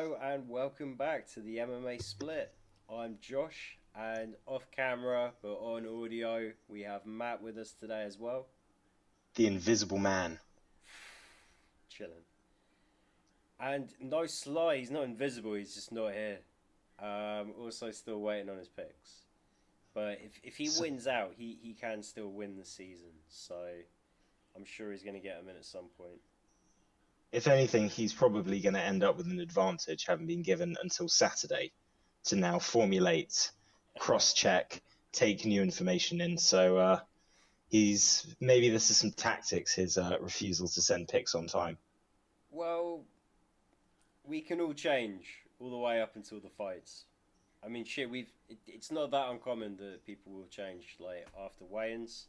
Hello and welcome back to the MMA Split. I'm Josh, and off camera but on audio we have Matt with us today as well. The Invisible Man. Chilling. And no Sly, he's not invisible, he's just not here. Also still waiting on his picks. But if he wins out, he can still win the season. So I'm sure he's going to get him in at some point. If anything, he's probably going to end up with an advantage, having been given until Saturday to now formulate, cross-check, take new information in. So maybe this is some tactics, his refusal to send picks on time. Well, we can all change all the way up until the fights. I mean, shit, it's not that uncommon that people will change like after weigh-ins.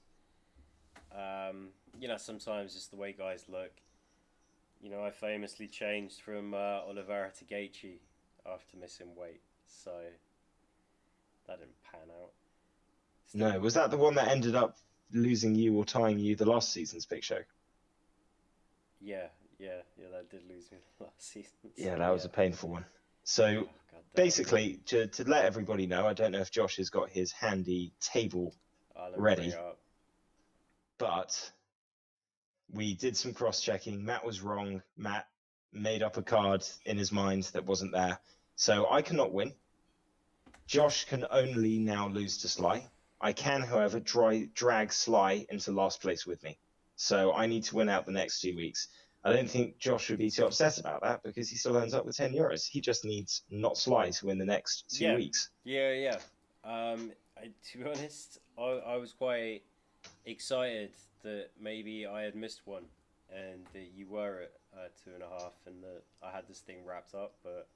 Sometimes it's the way guys look. I famously changed from Oliveira to Gaethje after missing weight, so that didn't pan out. No, was that the one that ended up losing you or tying you the last season's pick show? Yeah, that did lose me last season. Yeah, that was a painful one. So basically, to let everybody know, I don't know if Josh has got his handy table ready, but we did some cross-checking. Matt was wrong. Matt made up a card in his mind that wasn't there. So I cannot win. Josh can only now lose to Sly. I can, however, drag Sly into last place with me. So I need to win out the next 2 weeks. I don't think Josh would be too upset about that because he still ends up with €10. He just needs not Sly to win the next 2 weeks. Yeah. To be honest, I was quite excited that maybe I had missed one and that you were at 2.5 and that I had this thing wrapped up, but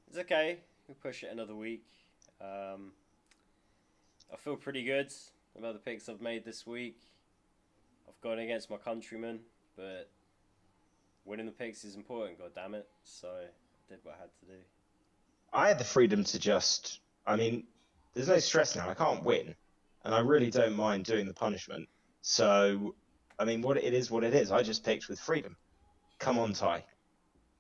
it's okay. We'll push it another week. I feel pretty good about the picks I've made this week. I've gone against my countrymen, but winning the picks is important, god damn it. So I did what I had to do. I had the freedom to there's no stress now. I can't win. And I really don't mind doing the punishment. So, what it is. I just picked with freedom. Come on, Ty.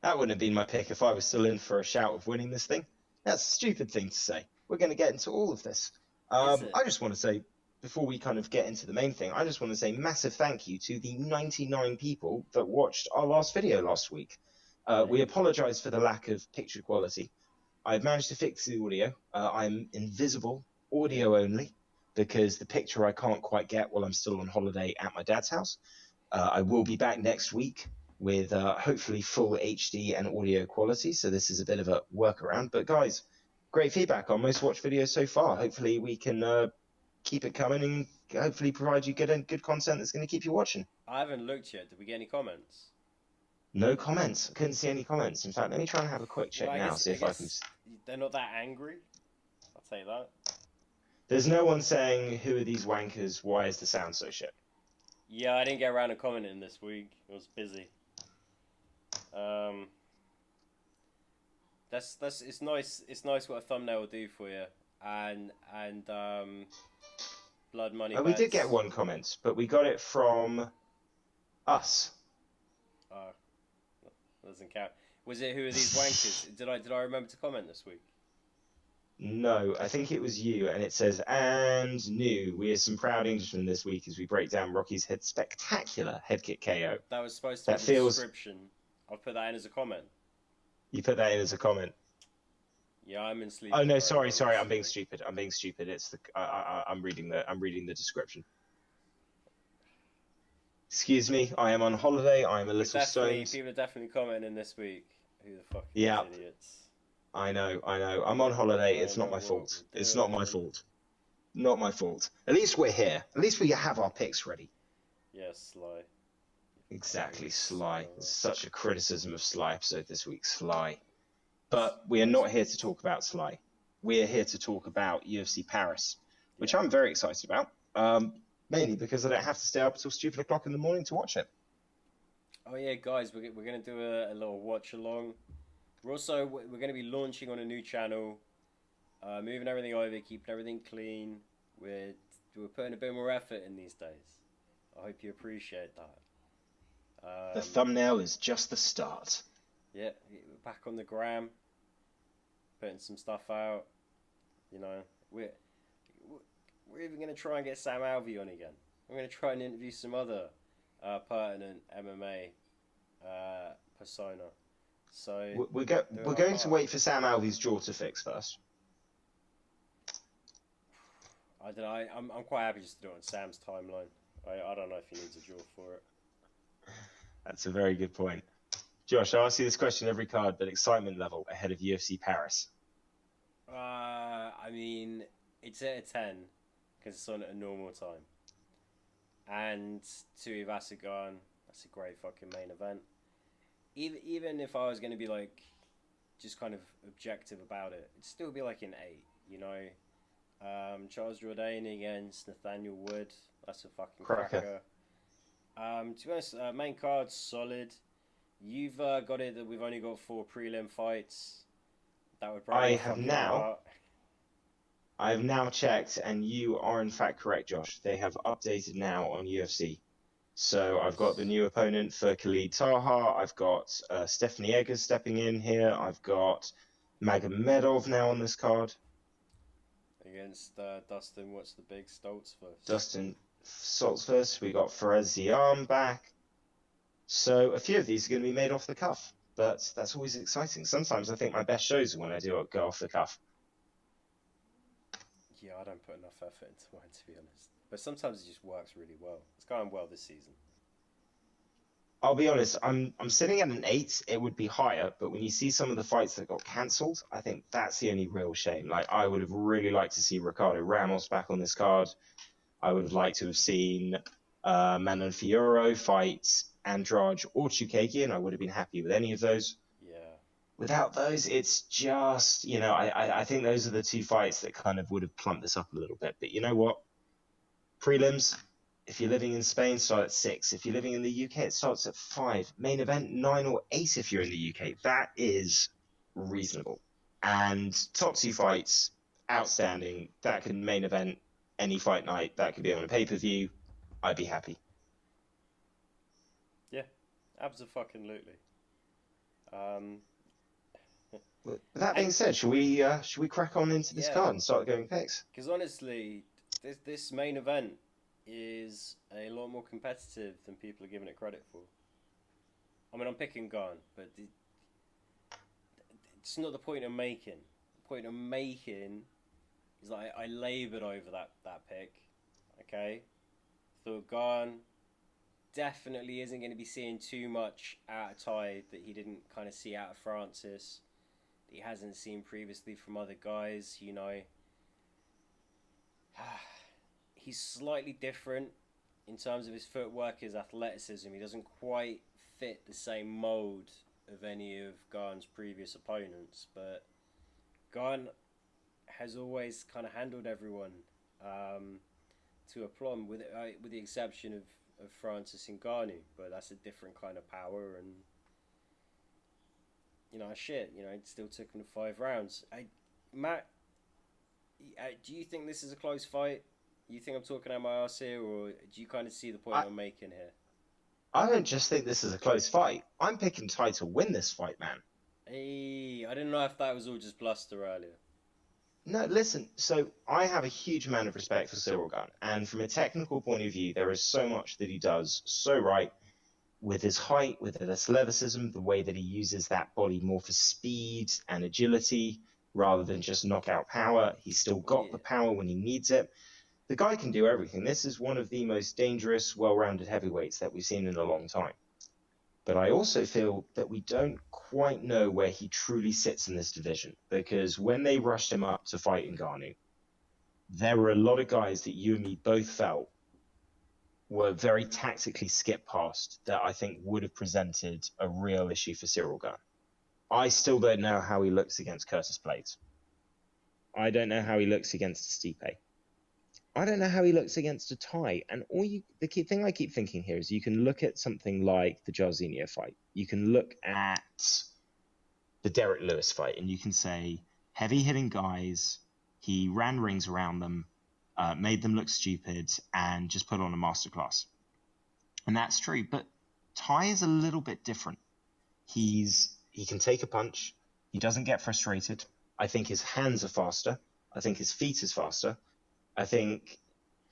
That wouldn't have been my pick if I was still in for a shout of winning this thing. That's a stupid thing to say. We're going to get into all of this. I just want to say, before we kind of get into the main thing, I just want to say massive thank you to the 99 people that watched our last video last week. We apologize for the lack of picture quality. I've managed to fix the audio. I'm invisible, audio only, because the picture I can't quite get while I'm still on holiday at my dad's house. I will be back next week with hopefully full HD and audio quality, so this is a bit of a workaround. But guys, great feedback on most watched videos so far. Hopefully we can keep it coming and hopefully provide you good content that's going to keep you watching. I haven't looked yet. Did we get any comments? No comments. I couldn't see any comments. In fact, let me try and have a quick check now, see if I can... They're not that angry. I'll tell you that. There's no one saying, who are these wankers? Why is the sound so shit? Yeah, I didn't get around to commenting this week. I was busy. It's nice. It's nice what a thumbnail will do for you. And blood money. We did get one comment, but we got it from us. Doesn't count. Was it who are these wankers? Did I remember to comment this week? No, I think it was you, and it says, and new. We are some proud Englishmen this week as we break down Rocky's spectacular head kick KO. That was supposed to be the description. I'll put that in as a comment. You put that in as a comment? Yeah, I'm in sleep. Oh no, sorry, I'm being stupid. It's I'm reading the description. Excuse me, I am on holiday. I am a little stoned. People are definitely commenting this week. Who the fuck are these idiots? I know. I'm on holiday. It's not my fault. It's not my fault. Not my fault. At least we're here. At least we have our picks ready. Yes, Sly. Exactly, Sly. There's such a criticism of Sly episode this week, Sly. But we are not here to talk about Sly. We are here to talk about UFC Paris, which I'm very excited about. Mainly because I don't have to stay up until stupid o'clock in the morning to watch it. Oh yeah, guys, we're going to do a little watch along. We're going to be launching on a new channel, moving everything over, keeping everything clean. We're putting a bit more effort in these days. I hope you appreciate that. The thumbnail is just the start. Yeah, back on the gram, putting some stuff out. You know, we're we're even gonna try and get Sam Alvey on again. I'm gonna try and interview some other pertinent MMA persona. So doing We're our going to part. wait for Sam Alvey's jaw to fix first. I don't know. I'm quite happy just to do it on Sam's timeline. I don't know if he needs a jaw for it. That's a very good point. Josh, I ask you this question every card, but excitement level ahead of UFC Paris. I mean, it's at a 10 because it's on at a normal time. And Tuivasa Gane, that's a great fucking main event. Even if I was going to be like just kind of objective about it, it'd still be like an 8, you know. Charles Jourdain against Nathaniel Wood, that's a fucking cracker. To be honest, main card's solid. You've got it that we've only got 4 prelim fights. That would break I my have fucking now heart. I have now checked, and you are in fact correct, Josh. They have updated now on UFC. So I've got the Nice. new opponent for Khalid Taha. I've got Stephanie Eggers stepping in here. I've got Magomedov now on this card. Against Dustin, what's the big Stoltz first? Dustin Saltzfus. We got Fares Ziam back. So a few of these are going to be made off the cuff, but that's always exciting. Sometimes I think my best shows are when I do go off the cuff. Yeah, I don't put enough effort into mine to be honest. But sometimes it just works really well. It's going well this season. I'll be honest, I'm sitting at an 8. It would be higher, but when you see some of the fights that got cancelled, I think that's the only real shame. Like I would have really liked to see Ricardo Ramos back on this card. I would have liked to have seen Manon Fiorot fight Andrade or Chukagian. I would have been happy with any of those. Yeah. Without those, it's just, I think those are the 2 fights that kind of would have plumped this up a little bit. But you know what? Prelims, if you're living in Spain, start at 6. If you're living in the UK, it starts at 5. Main event, 9 or 8 if you're in the UK. That is reasonable. And top 2 fights, outstanding. That can main event any fight night. That could be on a pay-per-view. I'd be happy. Yeah. Absolutely. Um, With that being and said, should we crack on into this yeah, card and start going picks? because honestly, this main event is a lot more competitive than people are giving it credit for. I mean, I'm picking Gane, but it's not the point I'm making. The point I'm making is that I laboured over that pick. Okay, thought Gane definitely isn't going to be seeing too much out of Tide that he didn't kind of see out of Francis. That he hasn't seen previously from other guys. You know, he's slightly different in terms of his footwork, his athleticism. He doesn't quite fit the same mold of any of Gane's previous opponents, but Gane has always kind of handled everyone to aplomb, with the exception of Francis Ngannou, but that's a different kind of power, and it still took him to 5 rounds. Matt, do you think this is a close fight? You think I'm talking out my ass here, or do you kind of see the point I, I'm making here? I don't just think this is a close fight. I'm picking Ty to win this fight, man. Hey, I didn't know if that was all just bluster earlier. No, listen. So I have a huge amount of respect for Cyril Gane, and from a technical point of view, there is so much that he does so right with his height, with his athleticism, the way that he uses that body more for speed and agility rather than just knockout power. He's still got Yeah, the power when he needs it. The guy can do everything. This is one of the most dangerous, well-rounded heavyweights that we've seen in a long time. But I also feel that we don't quite know where he truly sits in this division, because when they rushed him up to fight Ngannou, there were a lot of guys that you and me both felt were very tactically skipped past that I think would have presented a real issue for Cyril Gane. I still don't know how he looks against Curtis Blades. I don't know how he looks against Stipe. I don't know how he looks against a Thai. And the key thing I keep thinking here is you can look at something like the Jairzinho fight. You can look at the Derek Lewis fight, and you can say, heavy hitting guys, he ran rings around them, made them look stupid, and just put on a masterclass. And that's true. But Ty is a little bit different. He's he can take a punch. He doesn't get frustrated. I think his hands are faster. I think his feet is faster. I think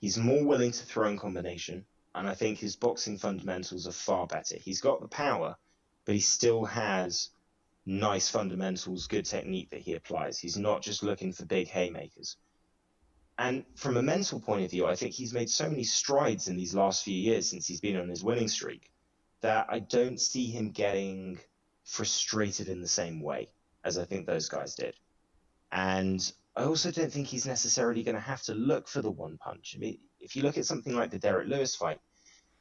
he's more willing to throw in combination. And I think his boxing fundamentals are far better. He's got the power, but he still has nice fundamentals, good technique that he applies. He's not just looking for big haymakers. And from a mental point of view, I think he's made so many strides in these last few years since he's been on his winning streak that I don't see him getting frustrated in the same way as I think those guys did. And I also don't think he's necessarily going to have to look for the one punch. I mean, if you look at something like the Derek Lewis fight,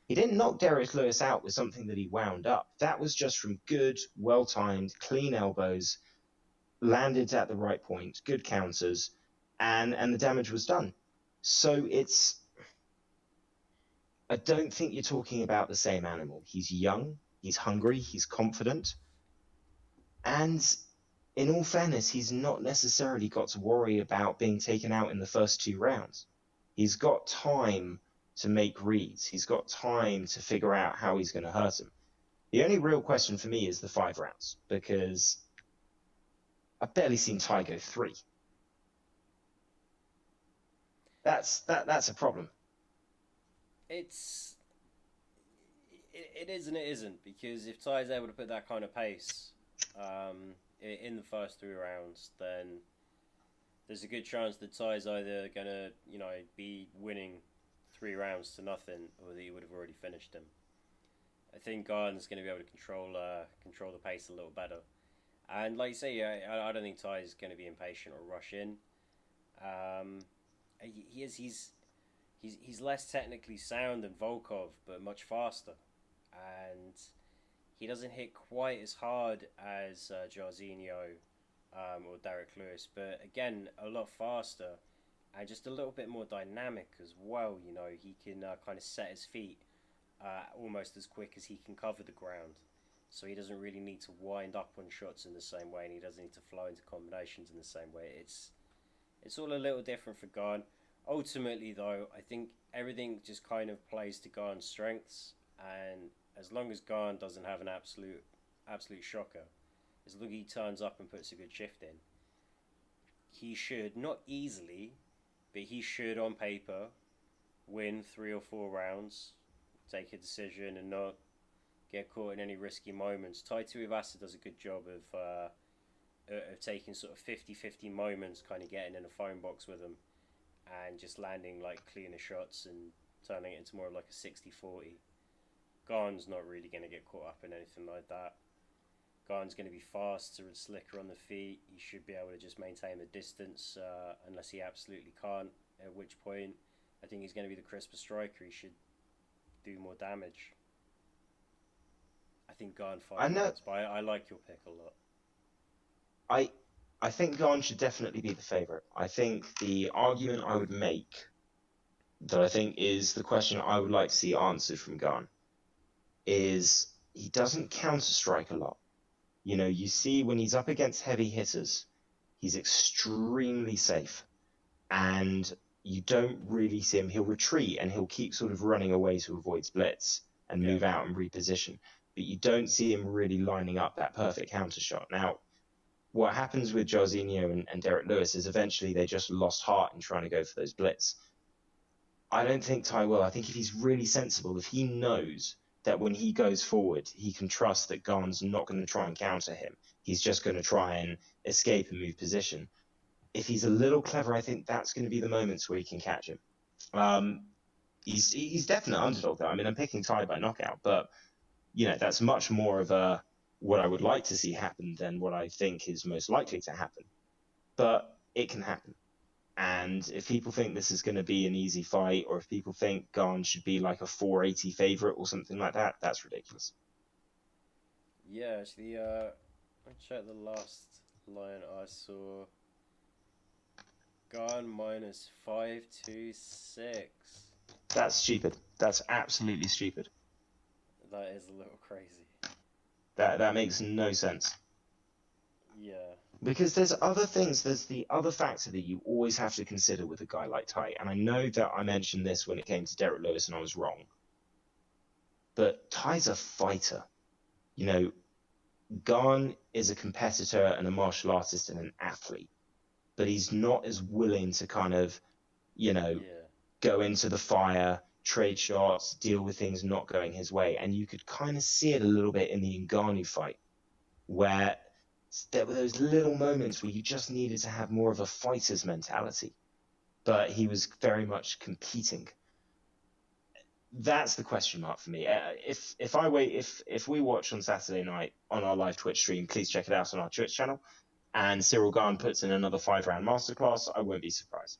he didn't knock Derek Lewis out with something that he wound up. That was just from good, well-timed, clean elbows, landed at the right point, good counters, and the damage was done. So I don't think you're talking about the same animal. He's young, he's hungry, he's confident, and in all fairness, he's not necessarily got to worry about being taken out in the first 2 rounds. He's got time to make reads. He's got time to figure out how he's going to hurt him. The only real question for me is the 5 rounds, because I've barely seen Tai go 3. That's a problem. It is and it isn't, because if Ty is able to put that kind of pace in the first 3 rounds, then there's a good chance that Ty's either gonna be winning 3 rounds to nothing, or that he would have already finished him. I think Gane's going to be able to control the pace a little better, and like you say, I don't think Ty's going to be impatient or rush in. He's less technically sound than Volkov, but much faster, and he doesn't hit quite as hard as Jairzinho or Derek Lewis, but again, a lot faster and just a little bit more dynamic as well. He can kind of set his feet almost as quick as he can cover the ground, so he doesn't really need to wind up on shots in the same way, and he doesn't need to flow into combinations in the same way. It's all a little different for Gane. Ultimately, though, I think everything just kind of plays to Gane's strengths, and as long as Gane doesn't have an absolute shocker, as long as he turns up and puts a good shift in, he should, not easily, but he should on paper win 3 or 4 rounds, take a decision and not get caught in any risky moments. Tuivasa does a good job of taking sort of 50-50 moments, kind of getting in a phone box with him and just landing like cleaner shots and turning it into more of like a 60-40. Gane's not really going to get caught up in anything like that. Gane's going to be faster and slicker on the feet. He should be able to just maintain the distance unless he absolutely can't, at which point I think he's going to be the crisper striker. He should do more damage. I think Gane 5 rounds, but I like your pick a lot. I think Gane should definitely be the favourite. I think the argument I would make, that I think is the question I would like to see answered from Gane, is he doesn't counter-strike a lot. You see when he's up against heavy hitters, he's extremely safe. And you don't really see him. He'll retreat and he'll keep sort of running away to avoid blitz and move out and reposition. But you don't see him really lining up that perfect counter shot. Now, what happens with Jairzinho and Derek Lewis is eventually they just lost heart in trying to go for those blitz. I don't think Ty will. I think if he's really sensible, if he knows that when he goes forward, he can trust that Gane's not going to try and counter him. He's just going to try and escape and move position. If he's a little clever, I think that's going to be the moments where he can catch him. He's definitely an underdog, though. I mean, I'm picking Ty by knockout, but that's much more of what I would like to see happen than what I think is most likely to happen. But it can happen. And if people think this is going to be an easy fight, or if people think Gane should be like a 480 favourite or something like that, that's ridiculous. Yeah, actually, I checked the last line I saw. Gane minus 526. That's stupid. That's absolutely stupid. That is a little crazy. That makes no sense. Yeah. Because there's other things, there's the other factor that you always have to consider with a guy like Ty. And I know that I mentioned this when it came to Derek Lewis and I was wrong. But Ty's a fighter. Gane is a competitor and a martial artist and an athlete, but he's not as willing to kind of, you know, Yeah. go into the fire, trade shots, deal with things not going his way. And you could kind of see it a little bit in the Ngannou fight, where there were those little moments where you just needed to have more of a fighter's mentality, but he was very much competing. That's the question mark for me. If we watch on Saturday night on our live Twitch stream, please check it out on our Twitch channel. And Cyril Gane puts in another 5 round masterclass, I won't be surprised.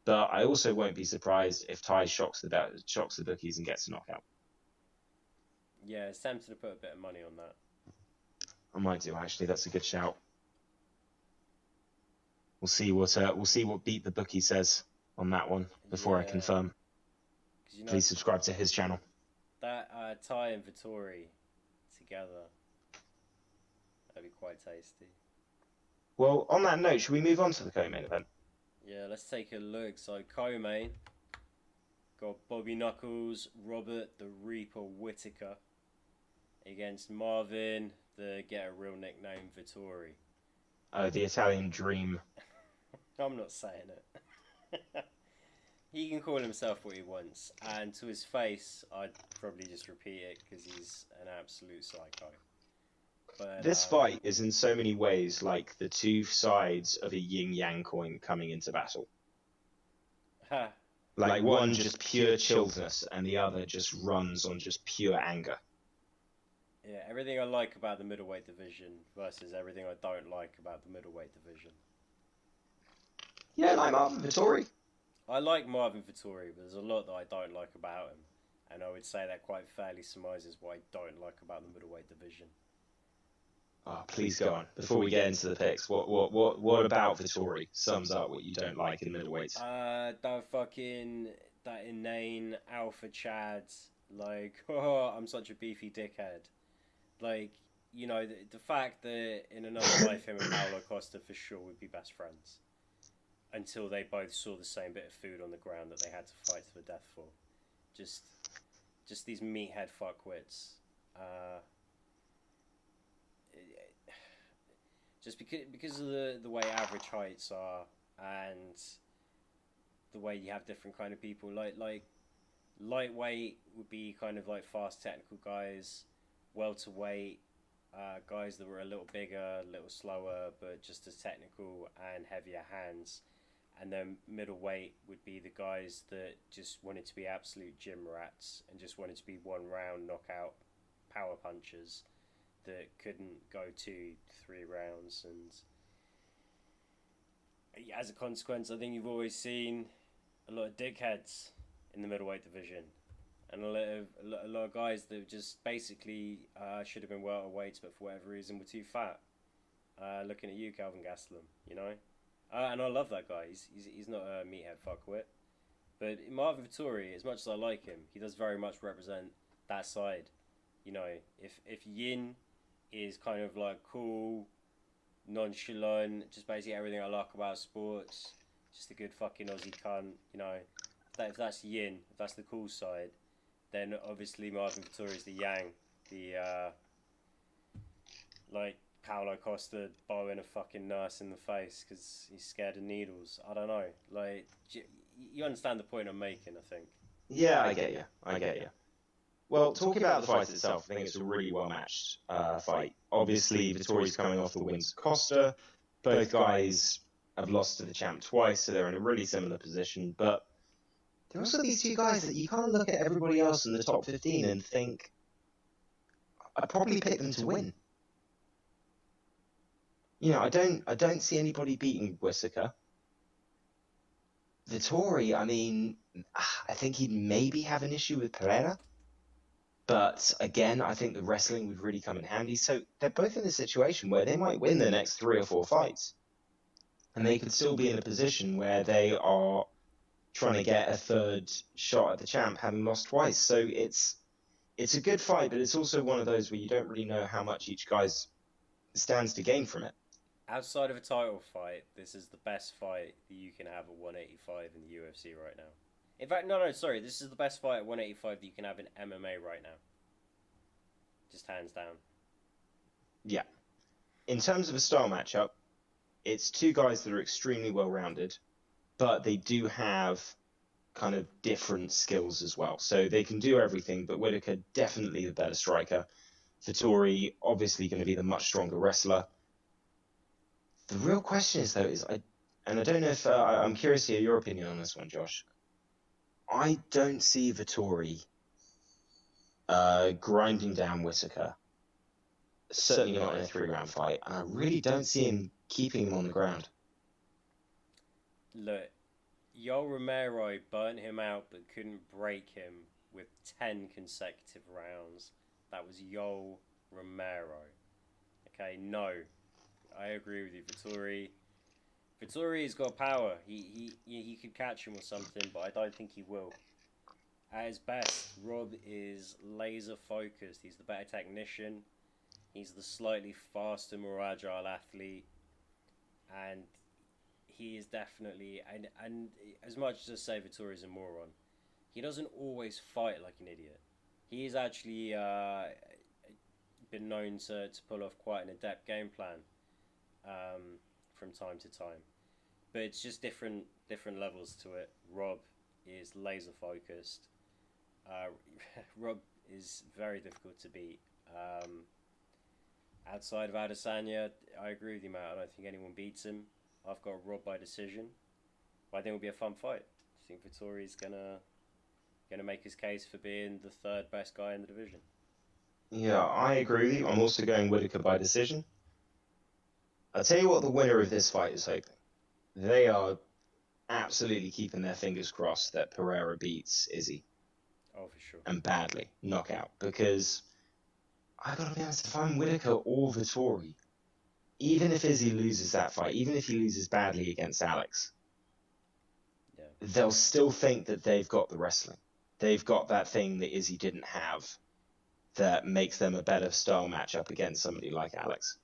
But I also won't be surprised if Ty shocks the bookies and gets a knockout. Yeah, it's tempting to put a bit of money on that. I might do actually. That's a good shout. We'll see what beat the bookie says on that one before I confirm. Please subscribe to his channel. That Ty and Vittori together, that'd be quite tasty. Well, on that note, should we move on to the co-main event? Yeah, let's take a look. So co-main got Bobby Knuckles, Robert the Reaper Whittaker against Marvin, the get a real nickname, Vittori. Oh, the Italian dream. I'm not saying it. He can call himself what he wants, and to his face, I'd probably just repeat it because he's an absolute psycho. But, this fight is in so many ways like the two sides of a yin-yang coin coming into battle. Like one just pure chilledness, and the other just runs on just pure anger. Yeah, everything I like about the middleweight division versus everything I don't like about the middleweight division. You don't like Marvin Vittori? I like Marvin Vittori, but there's a lot that I don't like about him. And I would say that quite fairly surmises what I don't like about the middleweight division. Oh, please go on. Before we get into the picks, what about Vittori sums up what you don't like in middleweights? That inane alpha Chad, like, oh, I'm such a beefy dickhead. Like, you know, the fact that in another life him and Paulo Costa for sure would be best friends. Until they both saw the same bit of food on the ground that they had to fight to the death for. Just these meathead fuckwits. Just because of the way average heights are and the way you have different kind of people. Like lightweight would be kind of like fast technical guys. Welterweight, guys that were a little bigger, a little slower, but just as technical and heavier hands. And then middleweight would be the guys that just wanted to be absolute gym rats and just wanted to be 1 round knockout power punchers that couldn't go 2-3 rounds. And as a consequence, I think you've always seen a lot of dickheads in the middleweight division. And a lot of guys that just basically should have been welterweights, but for whatever reason were too fat. Looking at you, Calvin Gastelum, you know? And I love that guy. He's not a meathead fuckwit. But Marvin Vittori, as much as I like him, he does very much represent that side. You know, if Yin is kind of like cool, nonchalant, just basically everything I like about sports, just a good fucking Aussie cunt, you know. If that's Yin, if that's the cool side, then obviously Marvin Vittori is the Yang, the like Paulo Costa bowing a fucking nurse in the face because he's scared of needles. I don't know. Like, you understand the point I'm making, I think. Yeah, I get you. Well, talking about the fight itself, I think it's a really well-matched fight. Obviously, Vittori's coming off the wins of Costa. Both guys have lost to the champ twice, so they're in a really similar position. But there are also these two guys that you can't look at everybody else in the top 15 and think, I'd probably pick them to win. You know, I don't see anybody beating Whittaker. Vittori, I mean, I think he'd maybe have an issue with Pereira. But again, I think the wrestling would really come in handy. So they're both in a situation where they might win the next 3 or 4 fights. And they could still be in a position where they are trying to get a 3rd shot at the champ, having lost twice. So it's a good fight, but it's also one of those where you don't really know how much each guy stands to gain from it. Outside of a title fight, this is the best fight that you can have at 185 in the UFC right now. In fact, sorry, this is the best fight at 185 that you can have in MMA right now. Just hands down. Yeah. In terms of a style matchup, it's two guys that are extremely well-rounded, but they do have kind of different skills as well. So they can do everything, but Whitaker definitely the better striker. Vettori obviously going to be the much stronger wrestler. The real question is though and I don't know if I'm curious to hear your opinion on this one, Josh. I don't see Vettori grinding down Whitaker. Certainly not in a 3-round fight, and I really don't see him keeping him on the ground. Look, Yoel Romero burnt him out but couldn't break him with 10 consecutive rounds. That was Yoel Romero. Okay, no. I agree with you, Vettori's got power. He could catch him or something, but I don't think he will. At his best, Rob is laser focused. He's the better technician. He's the slightly faster, more agile athlete, and he is definitely and as much as I say Vettori's a moron, he doesn't always fight like an idiot. He's actually been known to pull off quite an adept game plan from time to time. But it's just different levels to it. Rob is laser focused. Rob is very difficult to beat. Outside of Adesanya, I agree with you, Matt. I don't think anyone beats him. I've got Rob by decision. But I think it'll be a fun fight. I think Vettori's gonna make his case for being the third best guy in the division. Yeah, I agree with you. I'm also going Whitaker by decision. I'll tell you what the winner of this fight is hoping. They are absolutely keeping their fingers crossed that Pereira beats Izzy. Oh, for sure. And badly. Knockout. Because I gotta be honest, if I'm Whitaker or Vettori, even if Izzy loses that fight, even if he loses badly against Alex, they'll still think that they've got the wrestling. They've got that thing that Izzy didn't have that makes them a better style matchup against somebody like Alex.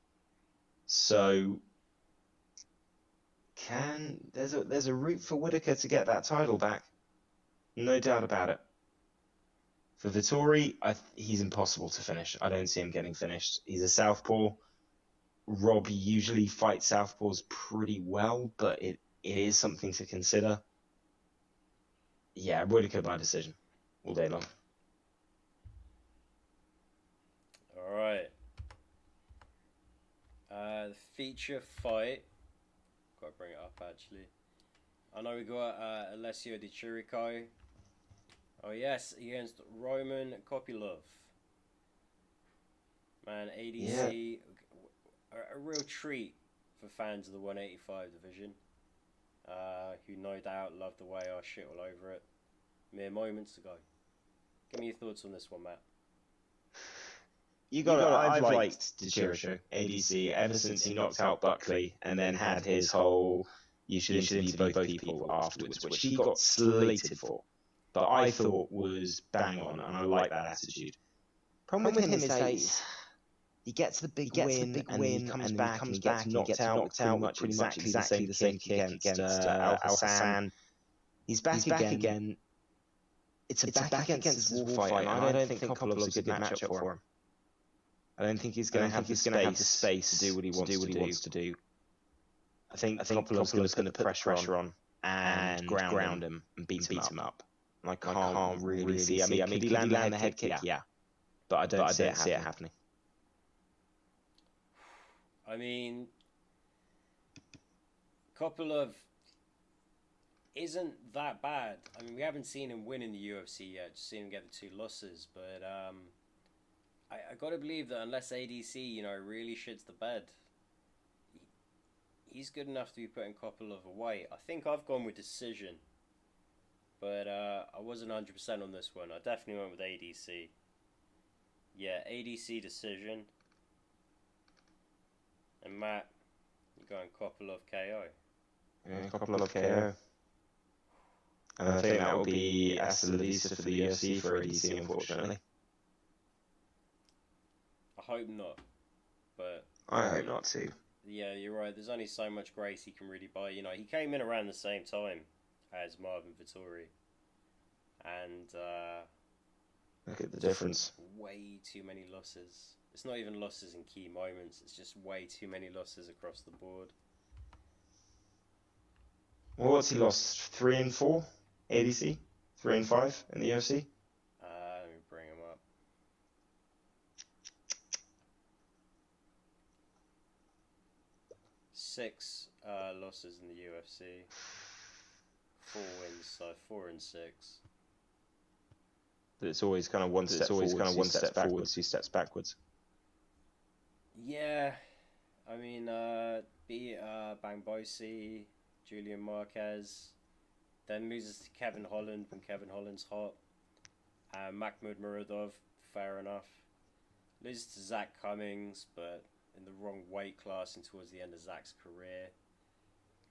So there's a route for Whitaker to get that title back. No doubt about it. For Vettori, he's impossible to finish. I don't see him getting finished. He's a southpaw. Rob usually fights southpaws pretty well, but it is something to consider. Yeah, Whitaker by decision all day long. All right. The feature fight. Got to bring it up actually. I know we got Alessio Di Chirico. Oh yes, against Roman Kopylov. Man, ADC, a real treat for fans of the 185 division, who no doubt love the way I shit all over it mere moments ago. Give me your thoughts on this one, Matt. I've liked Di Chirico, ADC, ever since he knocked out Buckley and then had his whole you should interview both people afterwards, which he got slated for, but I thought was bang on, and I like that attitude. Problem with him is that he gets the big win, and he comes back and he gets knocked out pretty much exactly the same kick against Al Hassan. He's back again. It's a back against his wall fight, and I don't think Kopolov's a good matchup for him. I don't think he's going to have the space to do what he wants to do. I think Kopolov's going to put pressure on and ground him and beat him up. I can't really see. I mean, could he land a head kick? Yeah. But I don't see it happening. I mean, Kopylov isn't that bad. I mean, we haven't seen him win in the UFC yet, just seen him get the 2 losses. But I got to believe that unless ADC, really shits the bed, he's good enough to be putting Kopylov away. I think I've gone with decision, but I wasn't 100% on this one. I definitely went with ADC. Yeah, ADC decision. And Matt, you're going Kopylov KO. Yeah, Kopylov KO. And I think that will be Asa Lavisa for the UFC for ADC, unfortunately. I hope not, but I hope not too. Yeah, you're right. There's only so much grace he can really buy. He came in around the same time as Marvin Vettori, and look at the difference. Way too many losses. It's not even losses in key moments. It's just way too many losses across the board. Well, what's he lost? 3 and 4 ADC, 3 and 5 in the UFC. Let me bring him up. Six losses in the UFC. 4 wins, so 4 and 6. But it's always kind of one step forward, 2 steps backwards. Yeah, I mean, beat Bangbosi, Julian Marquez, then loses to Kevin Holland when Kevin Holland's hot. Mahmoud Muradov, fair enough. Loses to Zach Cummings, but in the wrong weight class and towards the end of Zach's career.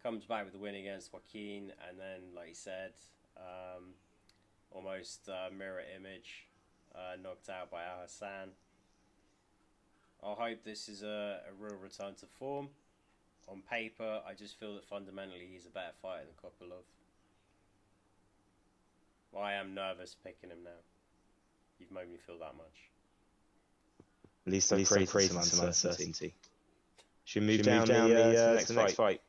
Comes back with a win against Joaquin, and then, like you said, almost mirror image, knocked out by Al Hassan. I hope this is a real return to form. On paper, I just feel that fundamentally he's a better fighter than Kopylov. Well, I am nervous picking him now. You've made me feel that much. At least I've created some uncertainty. Should we move down the next fight?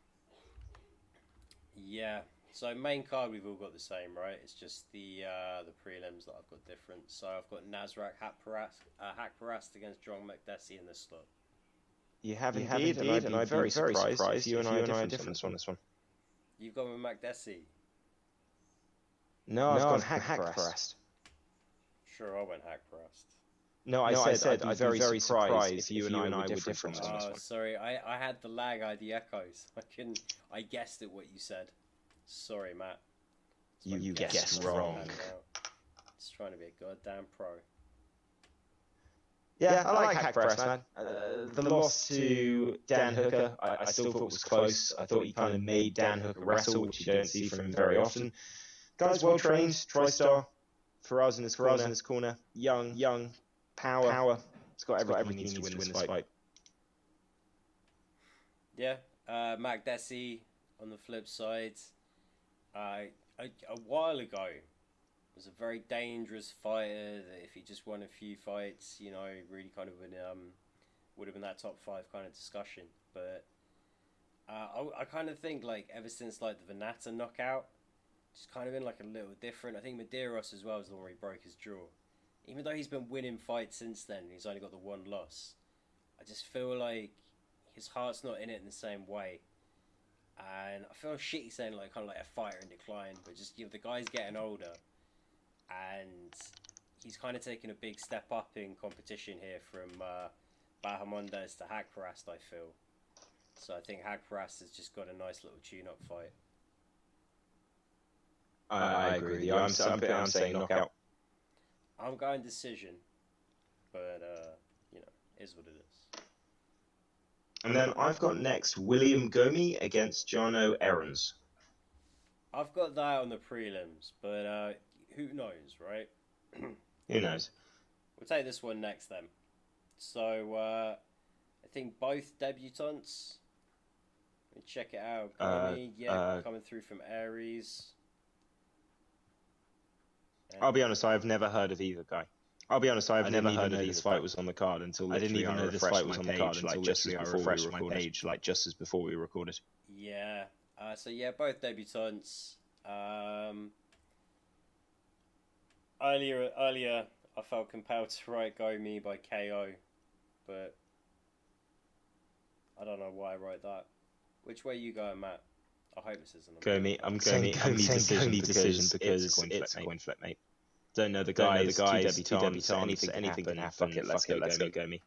Yeah. So main card we've all got the same, right? It's just the prelims that I've got different. So I've got Nasrat Hakparast against John McDessie in this slot. You have indeed, and I'm very surprised if you and I are different on this one. You've gone with McDessie. No, I've gone Hakparast. Sure, I went Hakparast. No, I said I'd be very surprised if you and I were different on this one. Sorry, I had the lag, I had the echoes. I guessed at what you said. Sorry, Matt. You guessed wrong. Just trying to be a goddamn pro. Yeah, I like Hakparast, man. The loss to Dan Hooker, I still thought was close. I thought he kind of made Dan Hooker wrestle, which you don't see from him very often. Guy's well trained, tri-star. Faraz in his corner. Young, power. It's got everything he needs to win this fight. Yeah, McDessie on the flip side. A while ago, was a very dangerous fighter. That if he just won a few fights, you know, really kind of would have been that top 5 kind of discussion. But I kind of think like ever since like the Venata knockout, it's kind of been like a little different. I think Medeiros as well was the one where he broke his jaw. Even though he's been winning fights since then, he's only got the 1 loss. I just feel like his heart's not in it in the same way. And I feel shitty saying like kind of like a fighter in decline, but just, you know, the guy's getting older, and he's kind of taking a big step up in competition here from Bahamondes to Hakparast, I feel. So I think Hakparast has just got a nice little tune-up fight. I agree with you. I'm saying knockout. I'm going decision, but you know, is what it is. And then I've got next William Gomi against Jarno Aarons. I've got that on the prelims, but who knows, right? Who knows? We'll take this one next then. So I think both debutants. Let me check it out. Gomi, coming through from Aries. I'll be honest, I've never heard of either guy. I've never heard that this fight was on the card until I didn't even know this fight was on the card until literally I refreshed my page, like just as before we recorded. Yeah. So yeah, both debutants. Earlier, I felt compelled to write Gomi by KO, but I don't know why I wrote that. Which way you going, Matt? I hope this isn't. Gomi. I'm saying Gomi decision because it's a coin flip, mate. Don't know the guys, two debutants, anything can happen. Fuck it, let's go Gomi.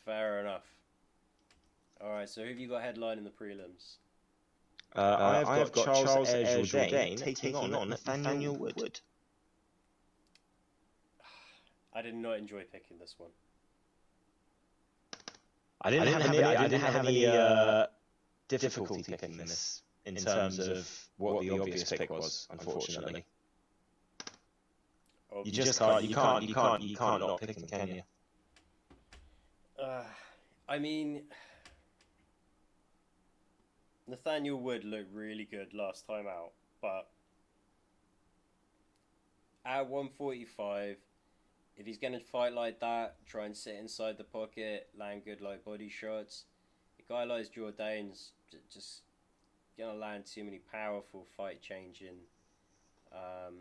Fair enough. Alright, so who have you got headline in the prelims? I've got Charles Jourdain taking on Nathaniel Wood. I did not enjoy picking this one. I didn't have any difficulty picking this in terms of what the obvious pick was, unfortunately. You just can't not pick him, can you? I mean, Nathaniel Wood looked really good last time out, but at 145, if he's gonna fight like that, try and sit inside the pocket, land good like body shots. A guy like Jourdain's just gonna land too many powerful fight changing um,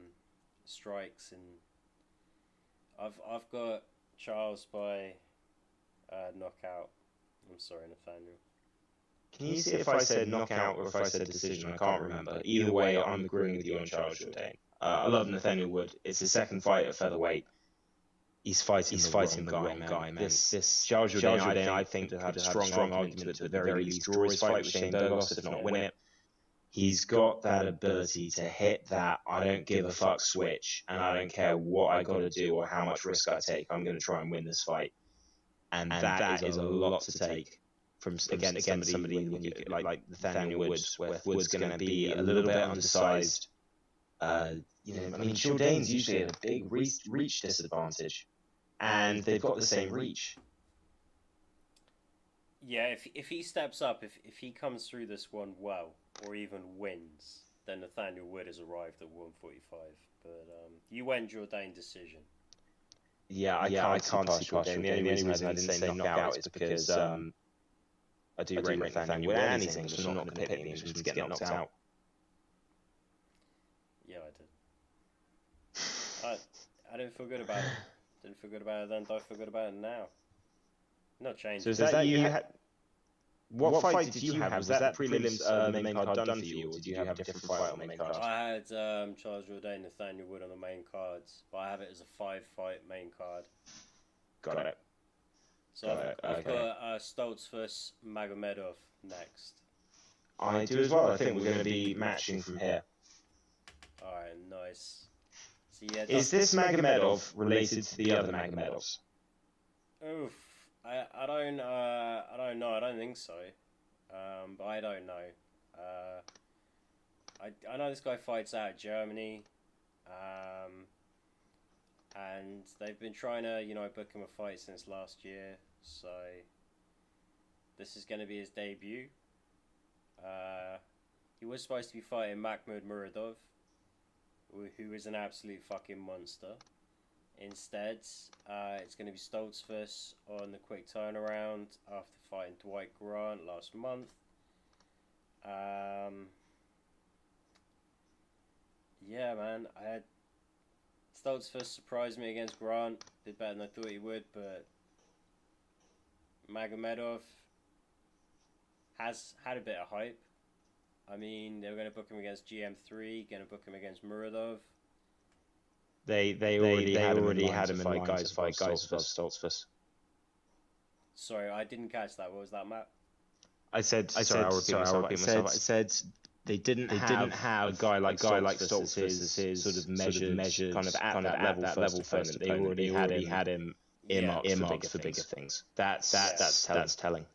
strikes, and I've got Charles by knockout. I'm sorry, Nathaniel. Can you see if I said knockout or if I said decision? I can't remember. Either way, I'm agreeing with you on Charles Jourdain. I love Nathaniel Wood. It's his second fight at featherweight. He's fighting the wrong guy, man. This Charles Jourdain, I think, could have a strong argument to at the very least draw his fight with Shane Burgos, if not win it. He's got that ability to hit that I don't give a fuck switch, and I don't care what I got to do or how much risk I take. I'm going to try and win this fight, and that is a lot to take from against somebody like Nathaniel Woods, where Woods going to be a little bit undersized. I mean, Jourdain's usually at a big reach disadvantage, and they've got the same reach. Yeah, if he steps up, if he comes through this one well, or even wins, then Nathaniel Wood has arrived at 145. But you went Jourdain decision. Yeah, I can't see Jourdain. The only reason I didn't say knockout is because I do rate Nathaniel Wood, and he's English, so I'm not going to pick the Englishman to get knocked out. Yeah, I did. I didn't feel good about it. Didn't feel good about it then. Don't feel good about it now. Not changing. So is that you? What fight did you have? Was that prelims the main card done for you, or did you have a different fight on the main card? I had Charles Jourdain, Nathaniel Wood on the main cards, but I have it as a 5-fight main card. Got it. So I've got Stoltz vs Magomedov next. I do as well. I think we're going to be matching from here. Alright, nice. So yeah, is this Magomedov related to the other Magomedovs? Oof. I don't know. I don't think so. But I don't know. I know this guy fights out of Germany. And they've been trying to, book him a fight since last year. So this is going to be his debut. He was supposed to be fighting Makhmud Muradov, who is an absolute fucking monster. Instead, it's going to be Stoltz vs on the quick turnaround after fighting Dwight Grant last month. Yeah, man, I had Stoltz vs surprised me against Grant. Did better than I thought he would, but Magomedov has had a bit of hype. I mean, they were going to book him against GM3, going to book him against Muradov. They already had him in line to fight guys versus Stoltz vs. Sorry, I didn't catch that. What was that, Matt? I'll repeat myself. I said they didn't have a guy like Stoltz versus sort of measured kind of at that level opponent. They already had him earmarked for bigger things. That's telling.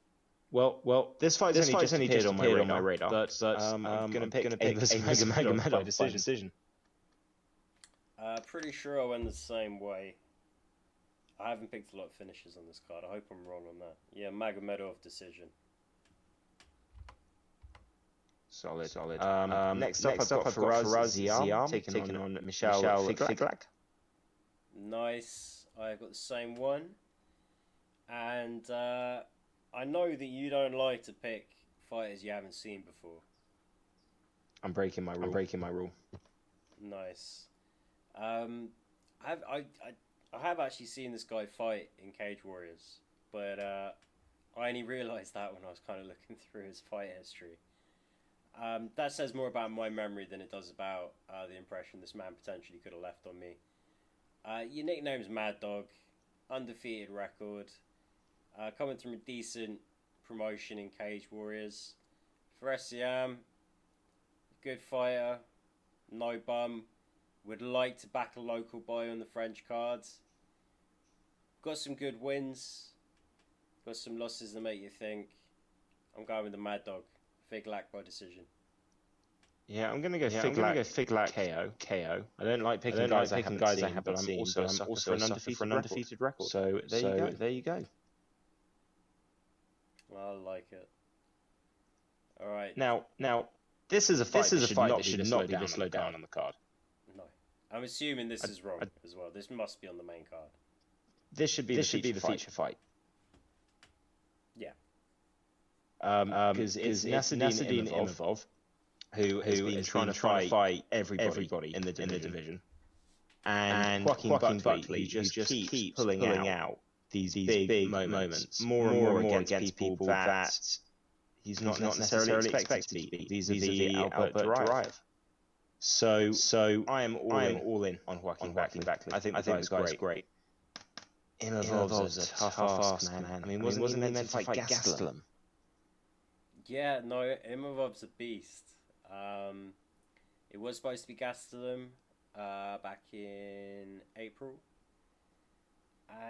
Well, this fight's only just appeared on my radar, but I'm gonna pick Magomedov by decision. Pretty sure I went the same way. I haven't picked a lot of finishes on this card. I hope I'm wrong on that. Yeah, Magomedov decision. Solid. Next up, I've got Faraz Ziam taking on Michel Figlak. Nice. I've got the same one. And I know that you don't like to pick fighters you haven't seen before. I'm breaking my rule. Nice. I have actually seen this guy fight in Cage Warriors, but I only realised that when I was kind of looking through his fight history. That says more about my memory than it does about the impression this man potentially could have left on me. Your nickname's Mad Dog, undefeated record, coming from a decent promotion in Cage Warriors. For SCM, good fighter, no bum. Would like to back a local boy on the French cards. Got some good wins. Got some losses that make you think. I'm going with the Mad Dog. Figlak by decision. Yeah, I'm gonna go Figlak KO. I don't like picking guys I haven't seen, but I'm also for an undefeated record. So there you go. I like it. All right. Now, this is a fight that should not be slowed down on the card. No. I'm assuming this is wrong as well. This must be on the main card. this should be the feature fight. Yeah. Because it's Nasruddin Imavov who has been trying to fight everybody in the division. And Joaquin Buckley who just keeps pulling out these big moments, more and more against people that he's not necessarily expected to beat. These are the Albert Duraev. So I am all in on Joaquin Buckley. I think the guy's great. Imavov's a tough ask, man. I mean, wasn't he meant to fight Gastelum? Yeah, no, Imavov's a beast. It was supposed to be Gastelum back in April.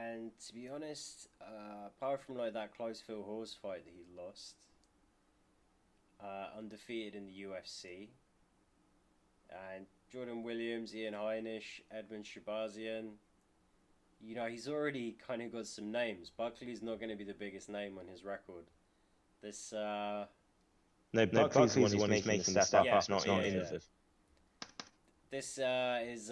And to be honest, apart from like that close Phil Hawes fight that he lost, undefeated in the UFC, and Jordan Williams, Ian Heinisch, Edmund Shabazian, you know, he's already kind of got some names. Buckley's not going to be the biggest name on his record. This No, Buckley's the one who's making the step up, not innovative. This is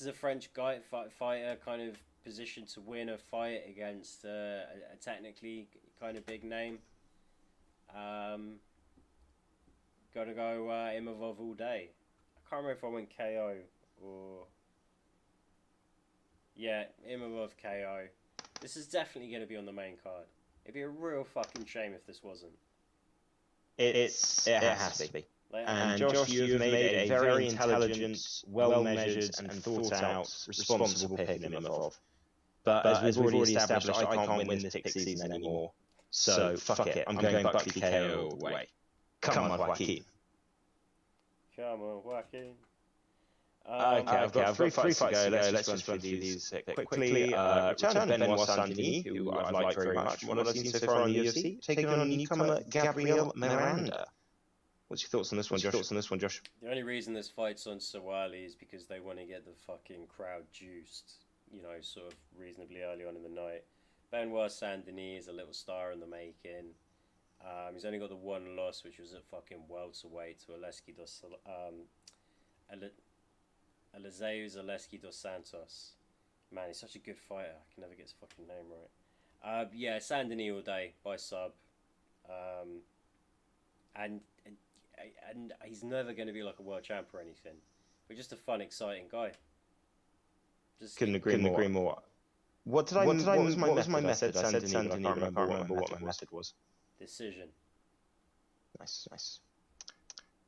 a French guy fighter kind of positioned to win a fight against a technically kind of big name. Gotta go Imavov all day. I can't remember if I went KO or... Yeah, Imavov KO. This is definitely going to be on the main card. It'd be a real fucking shame if this wasn't. It has to be. And Josh, you've made a very intelligent, well-measured and thought-out, responsible pick in Imavov. But as we've already established, I can't win this pick season anymore. So fuck it. I'm going Buckley KO away. Come on, Joaquin. Come on, Joaquin. Okay, I've got three fights to go. Let's just run through these quickly. Return of Benoit Saint-Denis, who I've liked very much from what I've seen so far in the UFC, taking on newcomer Gabriel Miranda. What's your thoughts on this one, Josh? The only reason this fight's on so early is because they want to get the fucking crowd juiced, you know, sort of reasonably early on in the night. Benoit Saint-Denis is a little star in the making. He's only got the one loss, which was at fucking welterweight to Eliseu Zaleski dos Santos. Man, he's such a good fighter. I can never get his fucking name right. Yeah, Saint-Denis all day by sub. And he's never going to be like a world champ or anything. But just a fun, exciting guy. Just couldn't agree more. What was my method? I said Saint-Denis, I can't remember what my method was. Decision. Nice.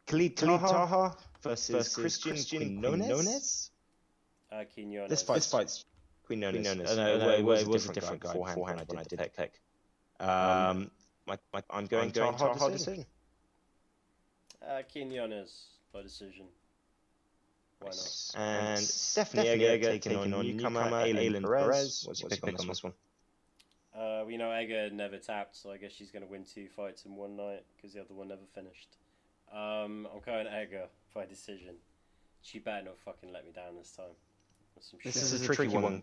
Khalid Taha versus Christian Quinones? Quinones. This fight's Quinones. No, it was a different guy beforehand when I did pick. I'm going Taha decision. Quinones by decision. Why not? And Stephanie Egger taking on newcomer Aylin Perez. What's your pick on this one? We know Egger never tapped, so I guess she's going to win 2 fights in one night because the other one never finished. I'm going Egger by decision. She better not fucking let me down this time. This is a tricky one.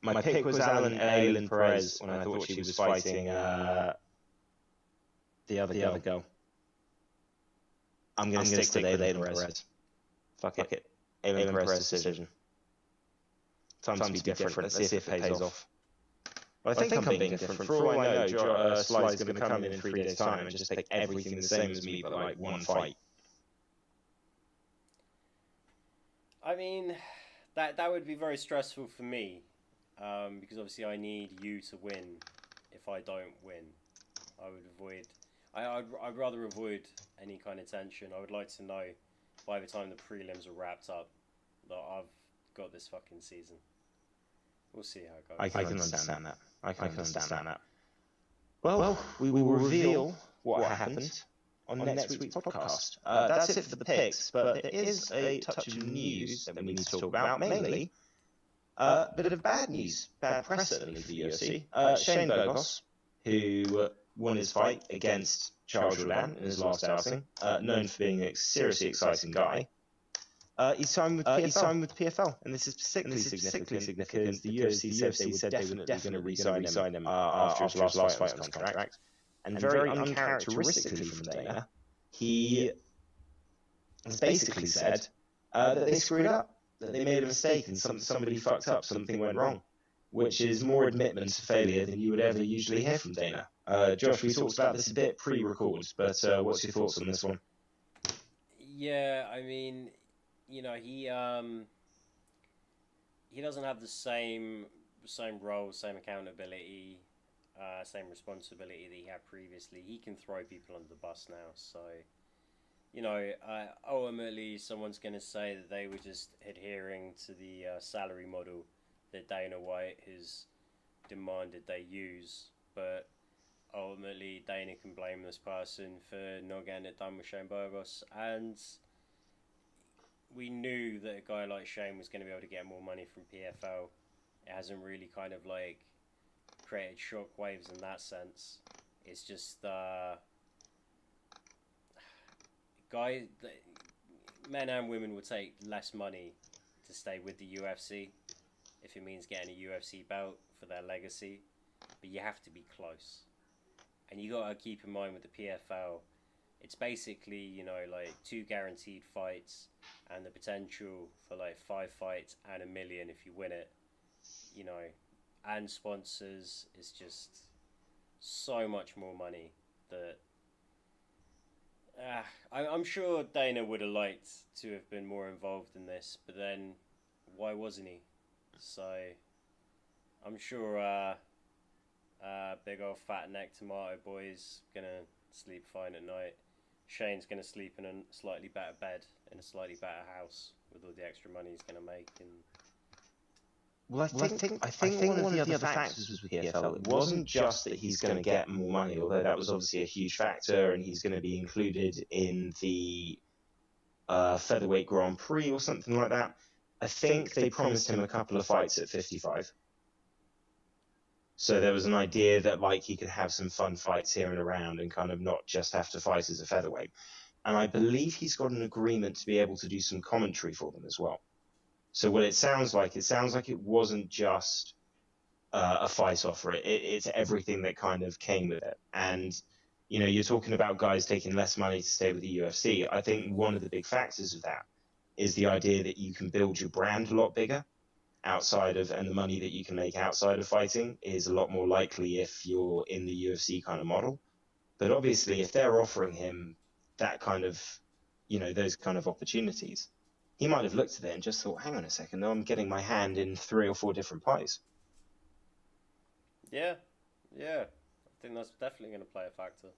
My pick was Aylin Perez when I thought she was fighting the other girl. I'm going to stick with Aylin Perez. Fuck it. Aylin Perez decision. Time to be different. Let's see if it pays off. Well, I think I'm being different. For all I know, Sly's going to come in 3 days' time and just take everything the same as me, but like one fight. I mean, that would be very stressful for me, because obviously I need you to win. If I don't win, I would avoid. I'd rather avoid any kind of tension. I would like to know by the time the prelims are wrapped up that I've got this fucking season. We'll see how it goes. I can understand that. I can understand that. Well, we will reveal what happened on next week's podcast. That's it for the picks, but there is a touch of news that we need to talk about, mainly a bit of bad news, bad press certainly for the UFC. Shane Burgos, who won his fight against Charles Jourdain in his last outing, known for being a seriously exciting guy, he signed with PFL, and this is particularly significant because the UFC said they were definitely going to re-sign him after his last fight on his contract. And very uncharacteristically from Dana, he has basically said that they screwed up. that they made a mistake and somebody fucked up, something went wrong, which is more admittment to failure than you would ever usually hear from Dana. Josh, we talked about this a bit pre-record, but what's your thoughts on this one? Yeah, I mean, you know, he doesn't have the same role, same accountability, same responsibility that he had previously. He can throw people under the bus now, so you know, ultimately someone's going to say that they were just adhering to the salary model that Dana White has demanded they use, but ultimately Dana can blame this person for not getting it done with Shane Burgos, and we knew that a guy like Shane was going to be able to get more money from PFL. It hasn't really kind of like created shockwaves in that sense. It's just men and women would take less money to stay with the UFC if it means getting a UFC belt for their legacy, but you have to be close. And you got to keep in mind with the PFL, it's basically, you know, like 2 guaranteed fights and the potential for like 5 fights and $1 million if you win it, you know, and sponsors. Is just so much more money that I'm sure Dana would have liked to have been more involved in this, but then why wasn't he? So I'm sure big old fat neck tomato boy's gonna sleep fine at night. Shane's gonna sleep in a slightly better bed in a slightly better house with all the extra money he's gonna make. And I think one of the other factors was with PFL. It wasn't just that he's going to get more money, although that was obviously a huge factor, and he's going to be included in the featherweight Grand Prix or something like that. I think they promised him a couple of fights at 55. So there was an idea that like he could have some fun fights here and around and kind of not just have to fight as a featherweight. And I believe he's got an agreement to be able to do some commentary for them as well. So what it sounds like it wasn't just a fight offer. It's everything that kind of came with it. And, you know, you're talking about guys taking less money to stay with the UFC. I think one of the big factors of that is the idea that you can build your brand a lot bigger outside of, and the money that you can make outside of fighting is a lot more likely if you're in the UFC kind of model. But obviously, if they're offering him that kind of, you know, those kind of opportunities, he might have looked at it and just thought, hang on a second, though, I'm getting my hand in 3 or 4 different pies. Yeah. I think that's definitely going to play a factor.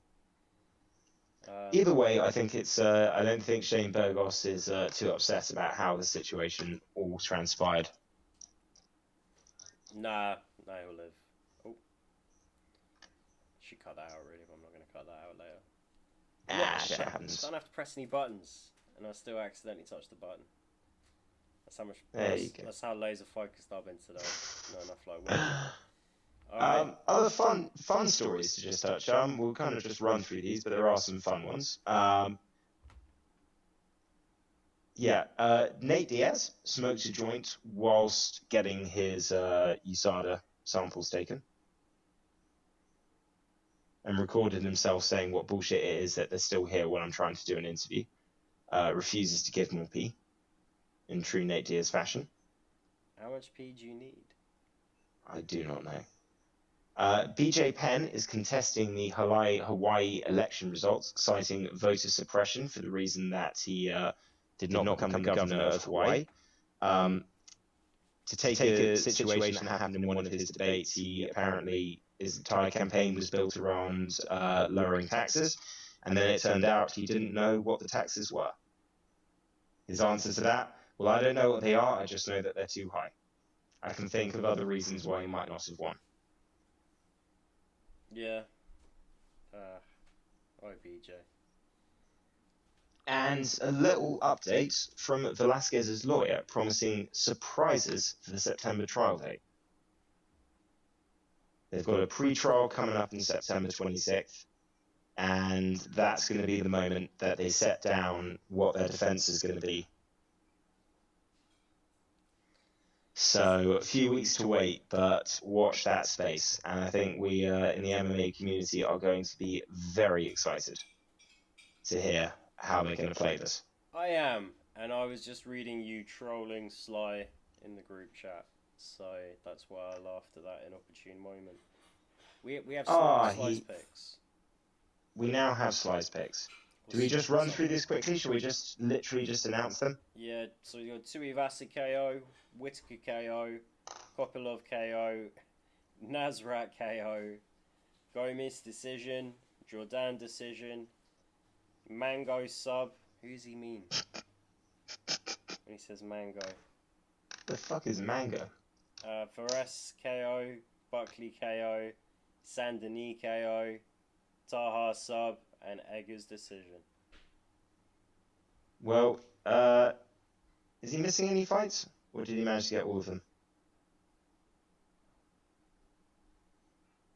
Either way, I think it's. I don't think Shane Burgos is too upset about how the situation all transpired. Nah, he'll live. Oh. Should cut that out, really, but I'm not going to cut that out later. Shit happens. I don't have to press any buttons, and I still accidentally touched the button. That's how much. That's how laser focused I've been today. Not enough like work. Other fun stories to just touch on. We'll kind of just run through these, but there are some fun ones. Nate Diaz smoked a joint whilst getting his USADA samples taken, and recorded himself saying what bullshit it is that they're still here when I'm trying to do an interview. Refuses to give more pee, in true Nate Diaz fashion. How much pee do you need? I do not know. BJ Penn is contesting the Hawaii election results, citing voter suppression for the reason that he did not become the governor of Hawaii. To take a situation that happened in one of his debates, he apparently, his entire campaign was built around lowering taxes, and then it turned out he didn't know what the taxes were. His answer to that, well, I don't know what they are, I just know that they're too high. I can think of other reasons why he might not have won. Yeah. BJ. And a little update from Velasquez's lawyer promising surprises for the September trial date. They've got a pre-trial coming up in September 26th, and that's going to be the moment that they set down what their defense is going to be. So a few weeks to wait, but watch that space. And I think we in the MMA community are going to be very excited to hear how they're going to play this. I am, And I was just reading you trolling Sly in the group chat, so that's why I laughed at that inopportune moment. We have Sly's picks. We now have Sly's picks. Do we just run through this quickly? Shall we just literally just announce them? Yeah, so you got Tuivasa KO, Whittaker KO, Kopilov KO, Nasrat KO, Gomez decision, Jordan decision, Mango sub. Who does he mean when he says Mango? The fuck is Mango? Fares KO, Buckley KO, Sandini KO, Taha sub, and Eggers decision. Well, is he missing any fights? Or did he manage to get all of them?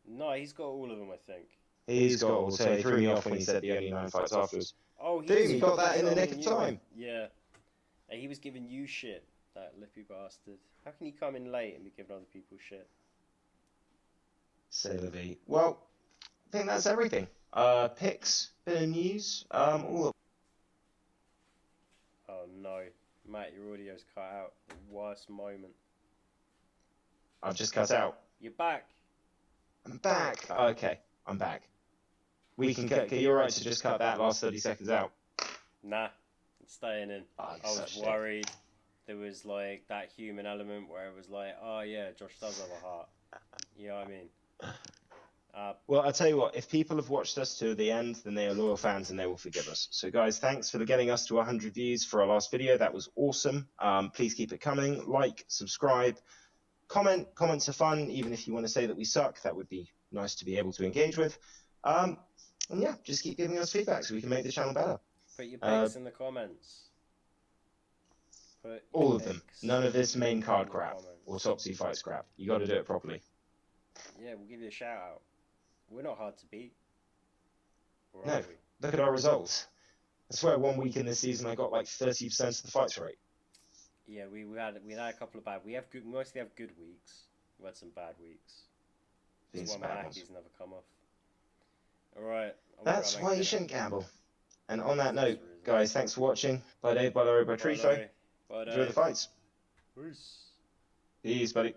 No, he's got all of them, I think. He's got all, so he threw me off when he said the only 9 fights afterwards. Oh, he got that in the nick of time. Yeah. He was giving you shit, that lippy bastard. How can you come in late and be giving other people shit? C'est la vie. Well, I think that's everything. Picks, bit of news, all of... Oh no. Matt, your audio's cut out. The worst moment. I've just cut out. You're back. I'm back. Okay, I'm back. We can cut. You're right to just cut that last 30 seconds out. Nah, it's staying in. Oh, I was worried. There was like that human element where it was like, oh yeah, Josh does have a heart. You know what I mean? Well, I'll tell you what, if people have watched us to the end, then they are loyal fans and they will forgive us. So guys, thanks for getting us to 100 views for our last video. That was awesome. Please keep it coming. Like, subscribe, comment. Comments are fun. Even if you want to say that we suck, that would be nice to be able to engage with. And yeah, just keep giving us feedback so we can make the channel better. Put your picks in the comments. All of them. None of this main card crap or Topsy Fights crap. You got to do it properly. Yeah, we'll give you a shout out. We're not hard to beat. Or No, look at our results. I swear 1 week in this season I got like 30% of the fights right. Yeah, we had a couple of bad. We mostly have good weeks. We had some bad weeks. That's why my Aki's never come off. Alright. That's why you shouldn't gamble. And on that note, guys, thanks for watching. Bye Dave, bye Larry, bye Trifo. Enjoy the fights. Peace. Peace, buddy.